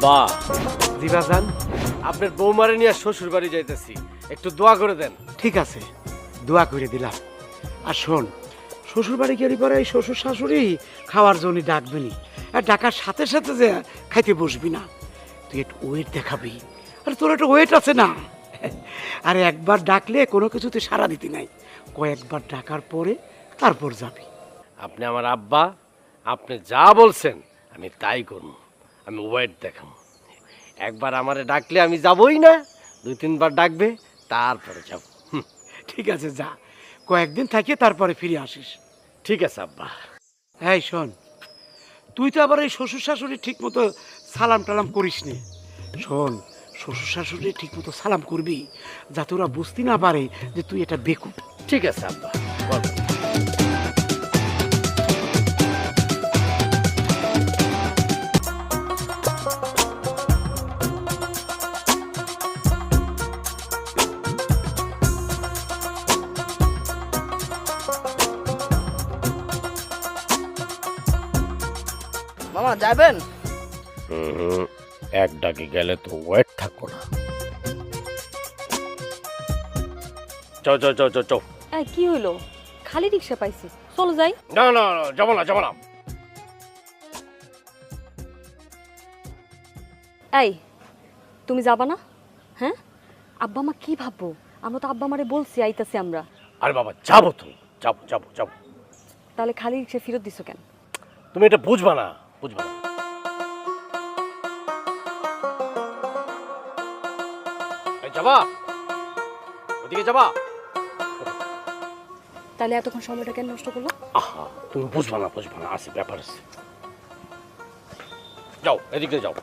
আব্বা, দিবাজান, আপনার বৌমারে নিয়ে শ্বশুর বাড়ি যাইতেছি, একটু দোয়া করে দেন। ঠিক আছে, দোয়া করে দিলাম। আর শোন, শ্বশুর বাড়ি গেলি পরে এই শ্বশুর শাশুড়ি খাওয়ার জন্য ডাকবিনি, আর ডাকার সাথে সাথে যে খাইতে বসবি না, তুই একটু ওয়েট দেখাবি। আর তোর একটা ওয়েট আছে না? আর একবার ডাকলে কোনো কিছুতে সাড়া দিতে নাই, কয়েকবার ডাকার পরে তারপর যাবি। আপনি আমার আব্বা, আপনি যা বলছেন আমি তাই করব। আমি ওয়েট দেখাম। একবার আমারে ডাকলে আমি যাবই না, 2-3 বার ডাকবে তারপরে যাব। ঠিক আছে, যা, কয়েকদিন থাকিয়ে তারপরে ফিরে আসিস। ঠিক আছে আব্বা। হ্যাঁ শোন, তুই তো আবার এই শ্বশুর শাশুড়ি ঠিক মতো সালাম টালাম করিস নে। শোন, শ্বশুর শাশুড়ি ঠিক মতো সালাম করবি, যাতে ওরা বুঝতে না পারে যে তুই এটা বেকুব। ঠিক আছে আব্বা, বল। মামা যাবেন? এক ডাকে গেলে তো ওয়েট থাকবো না। চল চল চল চল চল। এই কি হইলো? খালি রিকশা পাইছি, চলো যাই। না না না, যাবো না যাবো না। এই তুমি যাবা না? হ্যাঁ, আব্বা মা কি ভাববো? আমরা তো আব্বা মারে বলছি আইতাছি আমরা। আরে বাবা যাবো তো, যাবো যাবো যাবো। তাহলে খালি রিকশা ফেরত দিছো কেন? তুমি এটা বুঝবা না, বুঝবা না। এই যাবা, ওদিকে যাবা। তাহলে এতক্ষণ সময়টা কেন নষ্ট করলো? আহা, তুমি বুঝবা না, বুঝবা না, আছে ব্যাপার আছে। যাও এদিকে যাও।